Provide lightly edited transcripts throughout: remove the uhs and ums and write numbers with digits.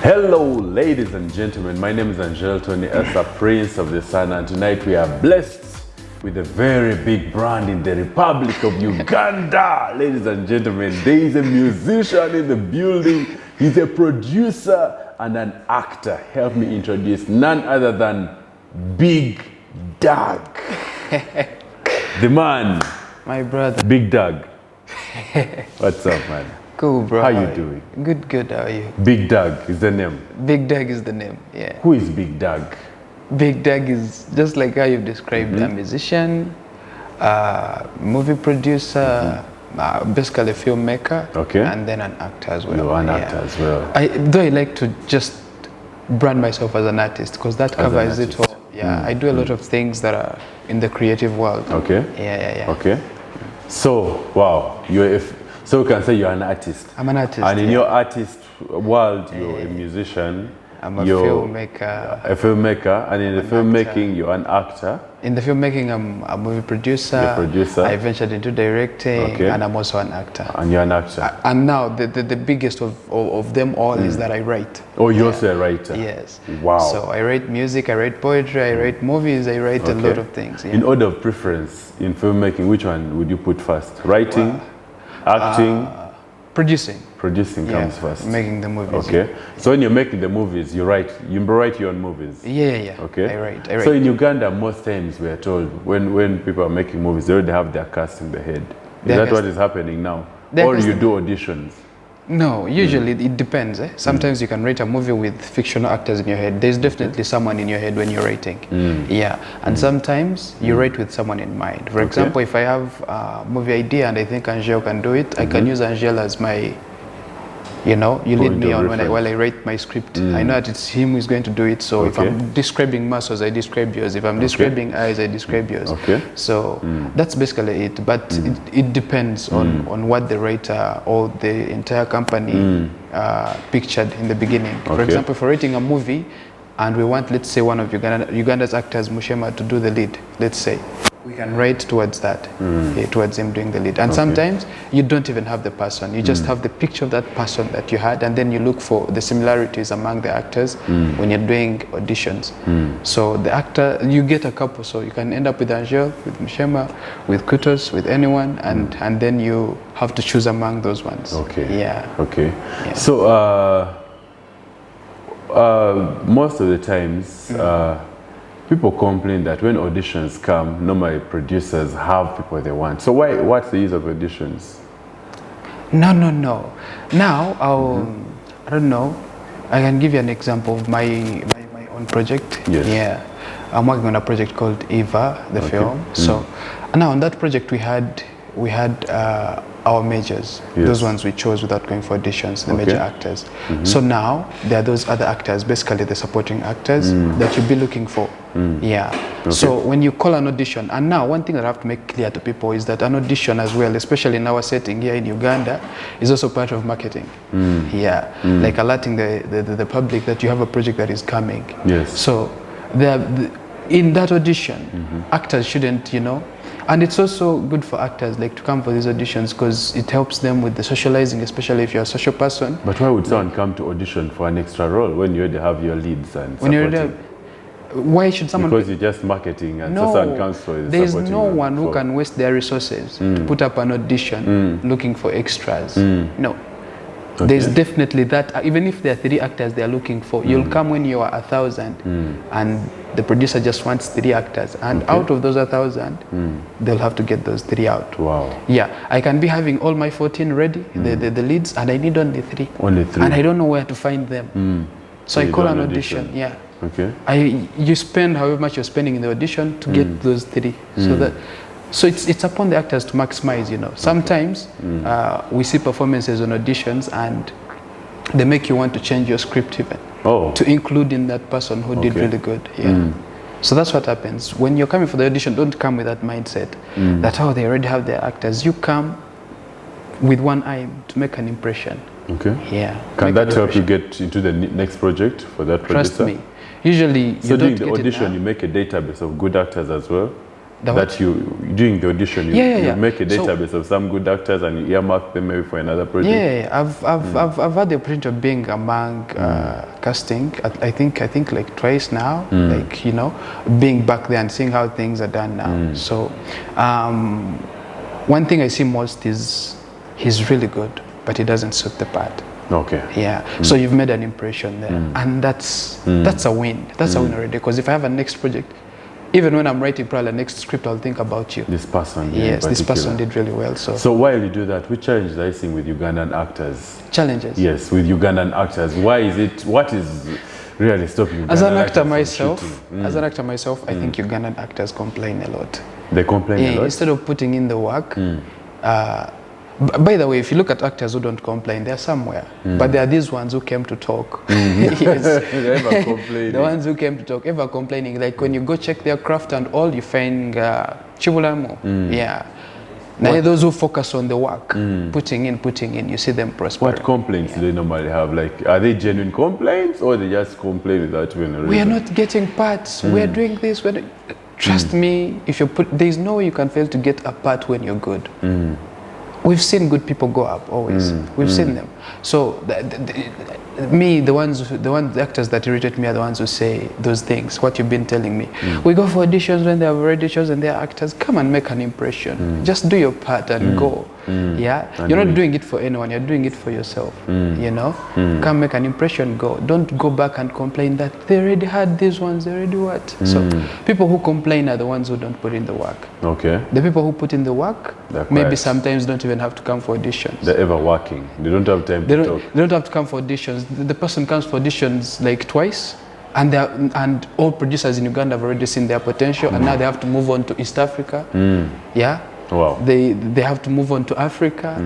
Hello, ladies and gentlemen. My name is Angel Tony Esa, Prince of the Sun, and tonight we are blessed with a very big brand in the Republic of Uganda. Ladies and gentlemen, there is a musician in the building. He's a producer and an actor. Help me introduce none other than Big Doug. The man. My brother. Big Doug. What's up, man? Cool, bro. How you doing? Good, how are you? Big Doug is the name. Big Doug is the name, yeah. Who is Big Doug? Big Doug is just like how you've described, a musician, movie producer, basically a filmmaker, and then an actor as well. You're an actor as well. Though I like to just brand myself as an artist because that covers it all. Yeah, I do a lot of things that are in the creative world. Okay. Yeah. Okay. So, wow, so we can say you're an artist. I'm an artist. And in your artist world, you're a musician. I'm a filmmaker. A filmmaker, and in the filmmaking, you're an actor. In the filmmaking, I'm a movie producer. I ventured into directing, and I'm also an actor. And you're an actor. And now the biggest of them all is that I write. Oh, you're also a writer. Yes. Wow. So I write music, I write poetry, I write movies, I write a lot of things. Yeah. In order of preference in filmmaking, which one would you put first? Writing, acting, producing. Producing comes first. Making the movies. Okay. So when you're making the movies, you write your own movies. Yeah. Okay. I write. So in Uganda, most times we are told when people are making movies, they already have their cast in the head. Is that what is happening now? Or you do auditions? No, usually it depends. Sometimes you can write a movie with fictional actors in your head. There's definitely someone in your head when you're writing. Yeah, and sometimes you write with someone in mind. For example, if I have a movie idea and I think Angel can do it, I can use Angel as my, you lead me on while I write my script. I know that it's him who's going to do it. So if I'm describing muscles, I describe yours. If I'm describing eyes, I describe yours. So that's basically it. But it depends on what the writer or the entire company pictured in the beginning. For example, if we're writing a movie and we want, let's say, one of Uganda's actors, Mushema, to do the lead, let's say, we can write towards that, towards him doing the lead. And sometimes you don't even have the person. You just have the picture of that person that you had, and then you look for the similarities among the actors when you're doing auditions. So the actor, you get a couple, so you can end up with Angel, with Mushema, with Kutos, with anyone, and then you have to choose among those ones. Okay. Yeah. Okay. Yeah. So most of the times, people complain that when auditions come, normally producers have people they want. So what's the use of auditions? No. Now, I don't know. I can give you an example of my own project. Yes. Yeah. I'm working on a project called Eva, the film. So now on that project we had our majors, those ones we chose without going for auditions, the major actors. So now there are those other actors, basically the supporting actors that you'll be looking for. So when you call an audition, and now one thing that I have to make clear to people is that an audition as well, especially in our setting here in Uganda, is also part of marketing. Like alerting the public that you have a project that is coming. Yes. So in that audition, actors shouldn't, and it's also good for actors like to come for these auditions because it helps them with the socializing, especially if you're a social person. But why would someone come to audition for an extra role when you already have your leads and supporting? Why should someone? Because you're just marketing and so someone comes for there's no one who can waste their resources to put up an audition looking for extras. No. There's definitely that. Even if there are 3 actors they are looking for, you'll come when you are 1,000 and the producer just wants 3 actors, and out of those 1,000 they'll have to get those 3 out. Wow. Yeah, I can be having all my 14 ready, the leads, and I need only 3. Only 3. And I don't know where to find them. So I call an audition. Yeah. Okay. You spend however much you're spending in the audition to get those 3. So it's upon the actors to maximize, Sometimes we see performances on auditions and they make you want to change your script even to include in that person who did really good. So that's what happens. When you're coming for the audition, don't come with that mindset that, they already have their actors. You come with one eye to make an impression. Okay. Yeah. Can that help you get into the next project for that producer? Trust me. Usually, so during the audition, you make a database of good actors as well? That you doing the audition, you make a database of some good actors and you earmark them maybe for another project. Yeah, I've had the opportunity of being among casting. I think like twice now. Like, you know, being back there and seeing how things are done now. So one thing I see most is he's really good, but he doesn't suit the part. Okay. Yeah. So you've made an impression there, and that's a win. That's a win already. Because if I have a next project, even when I'm writing probably the next script, I'll think about you. This person. Yes, this person did really well. So while you do that, which challenges are you seeing with Ugandan actors? Challenges? Yes, with Ugandan actors. What is really stopping Ugandan as an actor myself? I think Ugandan actors complain a lot. They complain a lot? Instead of putting in the work. By the way, if you look at actors who don't complain, they're somewhere. But there are these ones who came to talk. Yes. They're ever complaining. The ones who came to talk, ever complaining. Like when you go check their craft and all, you find Chibulamo. Yeah. Now those who focus on the work, putting in, you see them prosper. What complaints do they normally have? Like, are they genuine complaints or they just complain without even a reason? We are not getting parts. We are doing this. Trust me, if you there's no way you can fail to get a part when you're good. We've seen good people go up always. We've seen them. So the actors that irritate me are the ones who say those things. What you've been telling me. We go for auditions when they have already chosen their actors. Come and make an impression. Just do your part and go. Yeah, and you're not doing it for anyone. You're doing it for yourself. You know, come make an impression. Go. Don't go back and complain that they already had these ones. They already what. So people who complain are the ones who don't put in the work. Okay. The people who put in the work maybe sometimes don't even have to come for auditions. They're ever working. They don't have time to talk. They don't have to come for auditions. The person comes for auditions like twice, and all producers in Uganda have already seen their potential, and now they have to move on to East Africa. Yeah. Wow. They have to move on to Africa.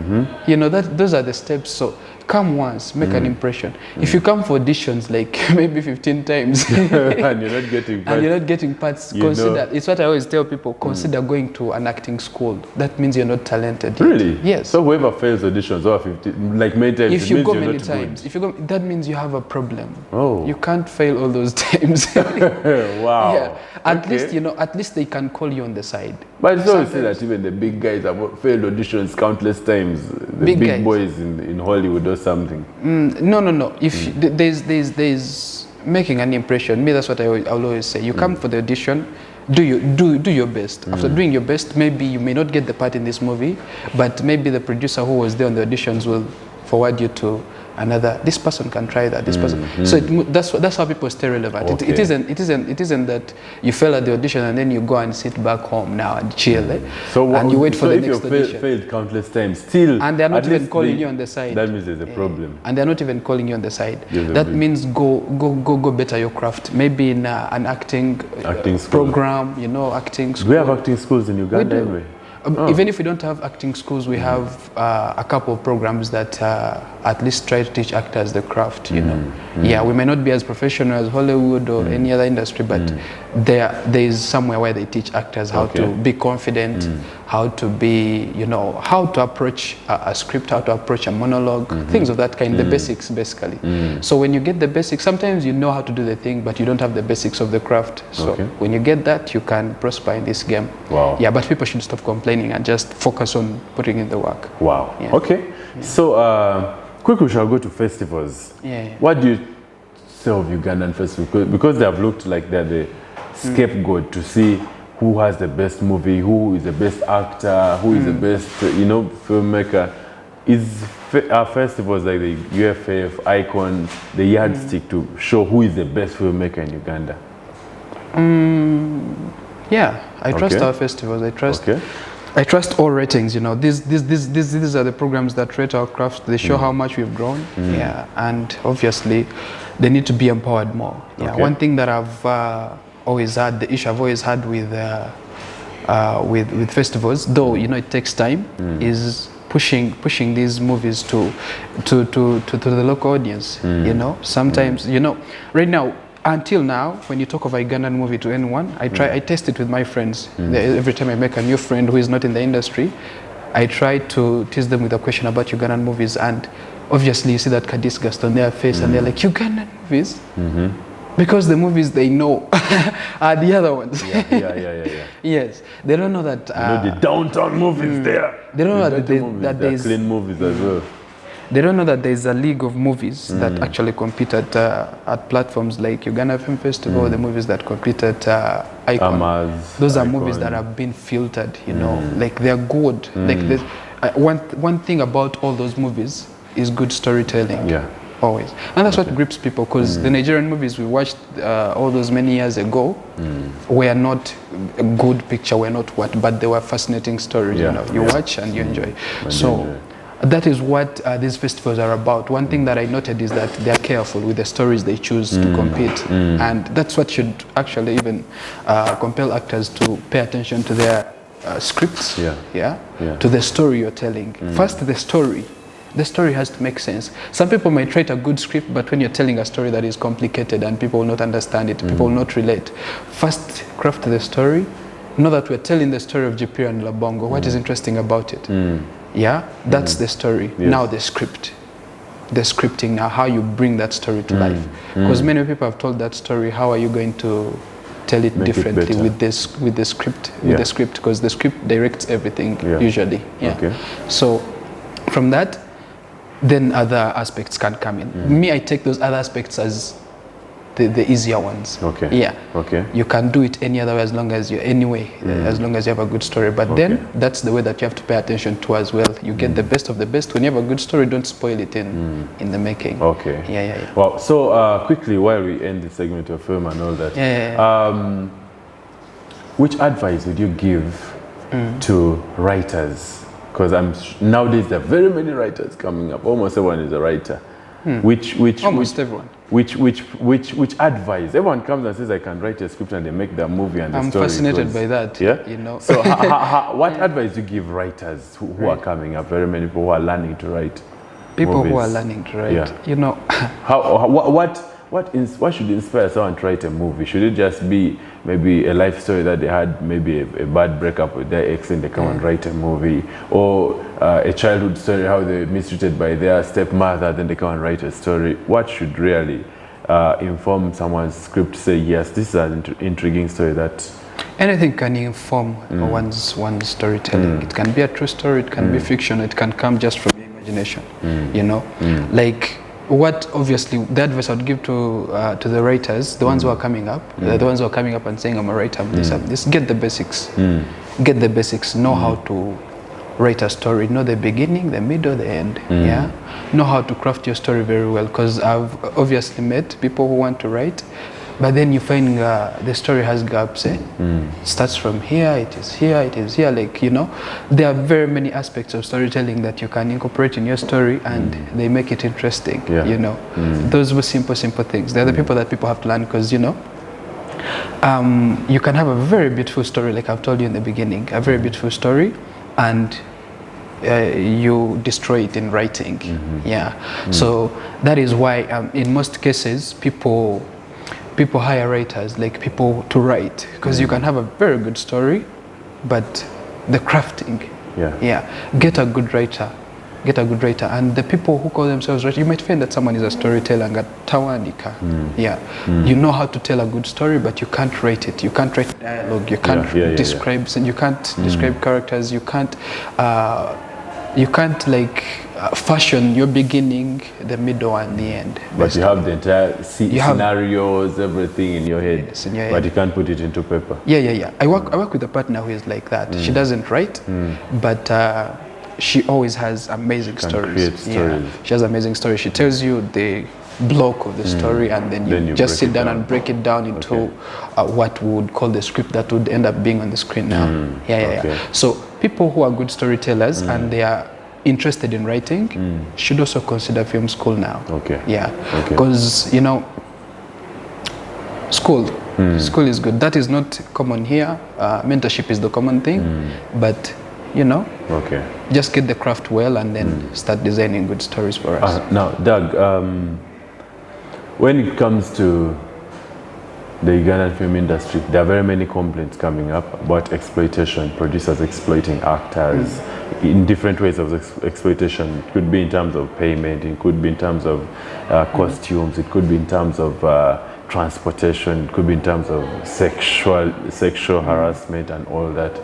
You know, those are the steps. So come once, make an impression. If you come for auditions like maybe 15 times and you're not getting parts, consider, it's what I always tell people, consider going to an acting school. That means you're not talented yet. Really? Yes. So whoever fails auditions over 15, like many times, if you go many times, that means you have a problem. Oh. You can't fail all those times. Wow. Yeah. At least they can call you on the side. But it's always said that even the big guys have failed auditions countless times. The big boys in Hollywood or something. No. If there's making an impression. Me, that's what I'll always say. You come for the audition, do your best. After doing your best, maybe you may not get the part in this movie, but maybe the producer who was there on the auditions will forward you to another. This person can try that. This person. So that's how people stay relevant. Okay. It isn't that you fail at the audition and then you go and sit back home now and chill. And you wait for the next audition. So if you failed countless times, still, and they're not even calling you on the side. That means there's a problem. And they're not even calling you on the side. That means go better your craft. Maybe in an acting program. You know, acting school. Do we have acting schools in Uganda anyway? Even if we don't have acting schools, we have a couple of programs that at least try to teach actors the craft, you know. Yeah, we may not be as professional as Hollywood or any other industry, but there is somewhere where they teach actors how to be confident, how to be, you know, how to approach a script, how to approach a monologue, things of that kind, the basics basically. So when you get the basics, sometimes you know how to do the thing, but you don't have the basics of the craft. So when you get that, you can prosper in this game. Wow. Yeah, but people should stop complaining and just focus on putting in the work. Wow. Yeah. Okay. Yeah. So quickly we shall go to festivals. Yeah. What do you say of Ugandan festivals? Because they have looked like they're the scapegoat to see who has the best movie, who is the best actor, who is the best, filmmaker. Are festivals like the UFF, Icon, the yardstick to show who is the best filmmaker in Uganda? Yeah, I trust our festivals. I trust all ratings. You know, these are the programs that rate our craft. They show how much we've grown. Yeah, and obviously, they need to be empowered more. Yeah, one thing that I've always had, the issue I've always had with festivals, though you know it takes time, is pushing these movies to the local audience. You know, sometimes you know, right now. Until now, when you talk of a Ugandan movie to anyone, I test it with my friends. Every time I make a new friend who is not in the industry, I try to tease them with a question about Ugandan movies, and obviously you see that disgust on their face, and they're like, Ugandan movies? Because the movies they know are the other ones. Yeah. Yes, they don't know that. You know the downtown movies there. They don't know The that, better movies, that they're there's. clean movies as well. They don't know that there's a league of movies that actually compete at platforms like Uganda Film Festival, the movies that compete at Icon. Amas, Those are Icon. movies that have been filtered, you know, like they're good. Like one thing about all those movies is good storytelling. Yeah. Always. And that's what grips people, because the Nigerian movies we watched all those many years ago were not a good picture, were not what, but they were fascinating stories, you know. You watch and you enjoy. So that is what these festivals are about. One thing that I noted is that they are careful with the stories they choose to compete. And that's what should actually even compel actors to pay attention to their scripts, to the story you're telling. First, the story. The story has to make sense. Some people might write a good script, but when you're telling a story that is complicated and people will not understand it, people will not relate. First, craft the story. Know that we're telling the story of Jipira and Labongo. What is interesting about it? Yeah, that's the story. Yes. Now the script. The scripting, now how you bring that story to life. Because many people have told that story. How are you going to tell it differently with the script? With the script, because the script directs everything usually. Okay. So from that, then other aspects can come in. Me, I take those other aspects as the easier ones. Okay. Yeah. Okay. You can do it any other way as long as you as long as you have a good story. But then that's the way that you have to pay attention to as well. You get the best of the best. When you have a good story, don't spoil it in the making. Okay. Yeah. Well, so quickly while we end the segment of film and all that, which advice would you give to writers? Because nowadays there are very many writers coming up. Almost everyone is a writer. Almost everyone. Which advice? Everyone comes and says, I can write a script, and they make their movie and the story. I'm fascinated by that. Yeah? You know. So what advice do you give writers who are coming up? Very many people who are learning to write People movies. who are learning to write. Yeah. You know. What should inspire someone to write a movie? Should it just be maybe a life story that they had, maybe a bad breakup with their ex and they come and write a movie? Or a childhood story, how they were mistreated by their stepmother, then they come and write a story? What should really inform someone's script to say, yes, this is an intriguing story that... Anything can inform one's storytelling. It can be a true story, it can be fiction, it can come just from your imagination, you know? Like, what obviously the advice I'd give to the writers, the ones who are coming up, the ones who are coming up and saying, I'm a writer, I'm this, I'm this, get the basics. Get the basics, know how to write a story, know the beginning, the middle, the end, yeah? Know how to craft your story very well, because I've obviously met people who want to write, but then you find the story has gaps, starts from here, it is here, like, you know, there are very many aspects of storytelling that you can incorporate in your story and they make it interesting, you know. Those were simple things. They're the people that people have to learn, because, you know, you can have a very beautiful story, like I've told you in the beginning, a very beautiful story, and you destroy it in writing, So that is why in most cases people hire writers, like people to write, because you can have a very good story, but the crafting, get a good writer, and the people who call themselves writers, you might find that someone is a storyteller, you know how to tell a good story, but you can't write it, you can't write dialogue, you can't describe, you can't describe characters, you can't like fashion your beginning, the middle, and the end. But you have the entire scenarios, everything in your head, yes, in your but head. you can't put it into paper. Yeah. I work with a partner who is like that. She doesn't write, but she always has amazing stories. Create stories. Yeah, she has amazing stories. She tells you the block of the story, and then you just sit down and break it down into what we would call the script that would end up being on the screen now. Yeah. So people who are good storytellers and they are interested in writing should also consider film school now. Because you know, school is good. That is not common here. Mentorship is the common thing, but you know, just get the craft well and then start designing good stories for us. Now, Doug, when it comes to the Ugandan film industry, there are very many complaints coming up about exploitation, producers exploiting actors in different ways of exploitation. It could be in terms of payment, it could be in terms of costumes, it could be in terms of transportation, could be in terms of sexual harassment and all that.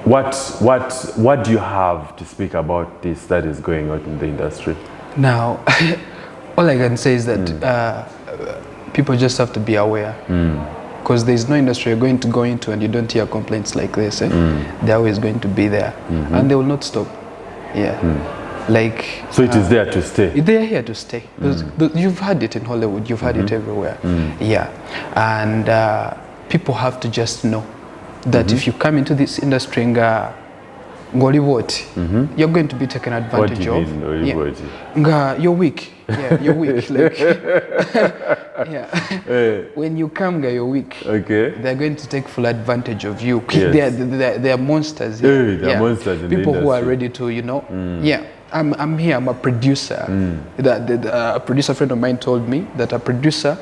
What do you have to speak about this that is going on in the industry? Now, all I can say is that people just have to be aware. Because there's no industry you're going to go into and you don't hear complaints like this. They're always going to be there. And they will not stop. Like, so it is there to stay. They are here to stay. You've had it in Hollywood, you've had it everywhere. And people have to just know that if you come into this industry you're going to be taken advantage of. You're weak. You're weak. Like, when you come, you're weak. Okay. They're going to take full advantage of you. They are monsters. They're monsters in people the who are ready to, I'm here. I'm a producer. A producer friend of mine told me that a producer,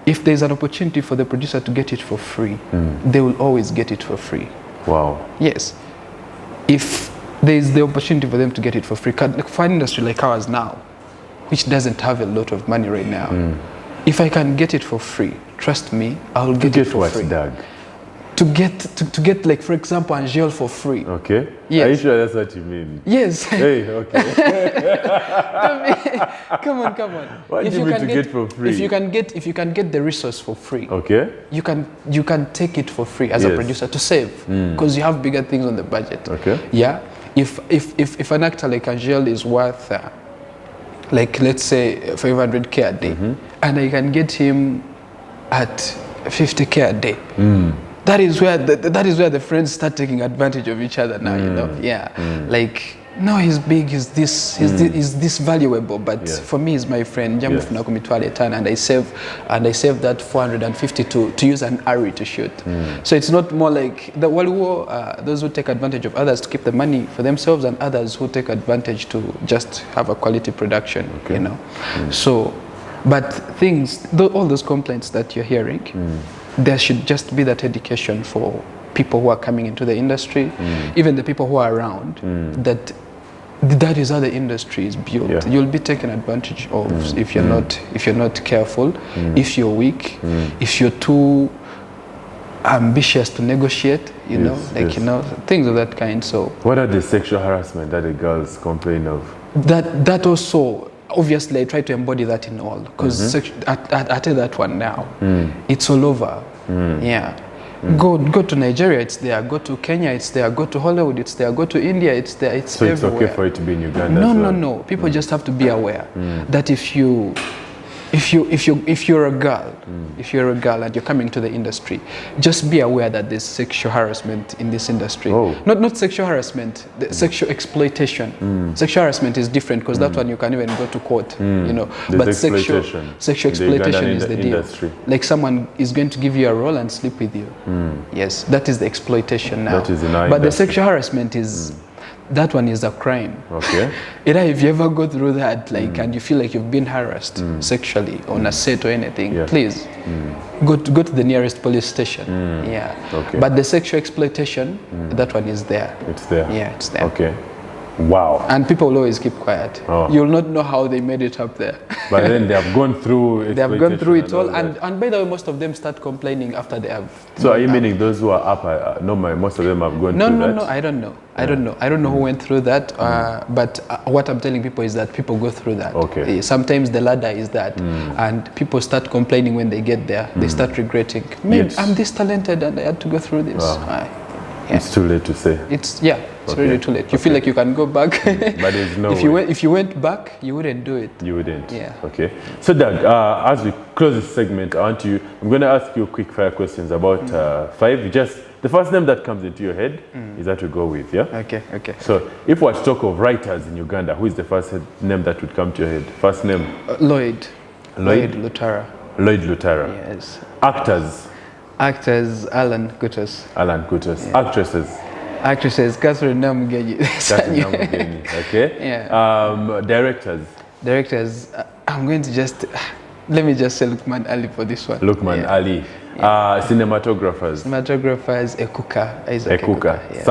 if there's an opportunity for the producer to get it for free, they will always get it for free. Wow. Yes. If there's the opportunity for them to get it for free, for an industry like ours now, which doesn't have a lot of money right now, if I can get it for free, trust me, I'll get it for free. Doug? To get, like, for example, Angel for free. Okay. Yes. Are you sure that's what you mean? Yes. Hey, okay. Come on. What do you mean to get for free? If you can get the resource for free, okay, you can take it for free as a producer to save, because you have bigger things on the budget. Okay. Yeah. If an actor like Angel is worth like, let's say, 500K a day, and I can get him at 50K a day. That is where the friends start taking advantage of each other now, Like, no, he's big, he's this valuable, but for me, he's my friend. And I save that 450 to use an Ari to shoot. So it's not more like the World War, those who take advantage of others to keep the money for themselves, and others who take advantage to just have a quality production, So, but all those complaints that you're hearing, there should just be that education for people who are coming into the industry, even the people who are around, that is how the industry is built. You'll be taken advantage of if you're not careful, if you're weak, if you're too ambitious to negotiate, things of that kind. So what are the sexual harassment that the girls complain of? That also, obviously, I try to embody that in all, because I tell that one now. It's all over. Go to Nigeria, it's there. Go to Kenya, it's there. Go to Hollywood, it's there. Go to India, it's there. It's so everywhere. It's okay for it to be in Uganda? No. People just have to be aware that if you're a girl, and you're coming to the industry, just be aware that there's sexual harassment in this industry. Not sexual harassment, sexual exploitation. Sexual harassment is different, because that one you can even go to court, But sexual exploitation is the deal. Industry. Like, someone is going to give you a role and sleep with you. Yes, that is the exploitation now. That is in our but industry. The sexual harassment is. That one is a crime. Okay. If you ever go through that, and you feel like you've been harassed sexually on a set or anything, please go to the nearest police station. Okay. But the sexual exploitation, that one is there. It's there. Yeah, it's there. Okay. Wow. And people will always keep quiet. You'll not know how they made it up there. But then they have gone through. They have gone through it all, and by the way, most of them start complaining after they have. So are you meaning those who are up? Most of them have gone through that. No. I don't know. I don't know who went through that. But what I'm telling people is that people go through that. Okay. Sometimes the ladder is that, and people start complaining when they get there. They start regretting. Man, I'm this talented, and I had to go through this. It's too late to say. It's really too late. You feel like you can go back, but there's no way. If you went back, you wouldn't do it. You wouldn't. Yeah. Okay. So Doug, as we close this segment, I'm going to ask you quick fire questions about 5. Just the first name that comes into your head is that we go with. Yeah. Okay. So if we were to talk of writers in Uganda, who is the first name that would come to your head? First name. Lloyd Lutara. Lloyd Lutara. Yes. Actors, Alan Kutas. Yeah. Actresses, Catherine Namugenyi. Okay. Yeah. Directors, I'm going to let me just say Lukman Ali for this one. Lukman Ali. Yeah. Cinematographers, Isaac Ekuka. Yes.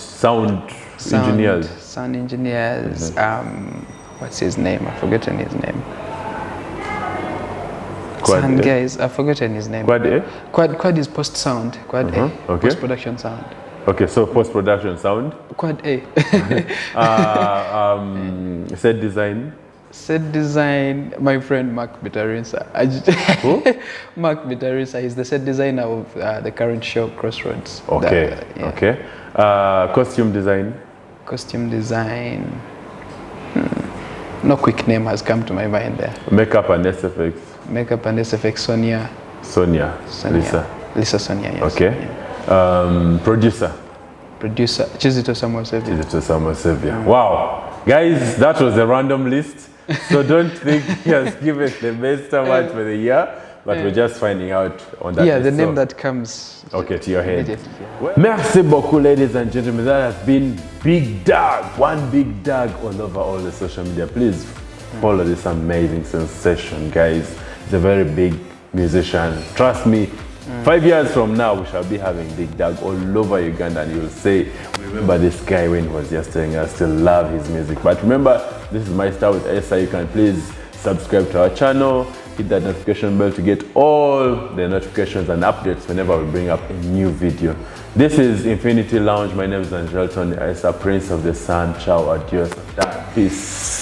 Sound engineers. Sound engineers. What's his name? I've forgotten his name. Quad sound A. guys. I've forgotten his name. Quad A? Quad is post sound. Quad A. Okay. Post production sound. Okay, so post-production sound. Quad A. Set design. Set design, my friend Mark Bitarinsa. Who? Mark Bitarinsa is the set designer of the current show, Crossroads. Okay, okay. Costume design. Costume design. No quick name has come to my mind there. Makeup and SFX. Makeup and SFX, Sonia. Sonia. Lisa. Lisa Sonia, yes. Okay. Producer. Producer, Chizito Samuel Xavier. Chizito Samuel Xavier. Wow. Guys, that was a random list. So don't think he has given the best award for the year, but we're just finding out on that Yeah, list. the name that comes. Okay, to your head. Yeah. Merci beaucoup, ladies and gentlemen. That has been Big Dog, one Big Dog all over all the social media. Please follow this amazing sensation, guys. He's a very big musician. Trust me, 5 years from now, we shall be having Big Dog all over Uganda, and you'll say, remember this guy when he was just telling us to love his music. But remember, this is My Star with Esa. You can please subscribe to our channel, hit that notification bell to get all the notifications and updates whenever we bring up a new video. This is Infinity Lounge. My name is Angel Tony Esa, Prince of the Sun. Ciao, adios, peace.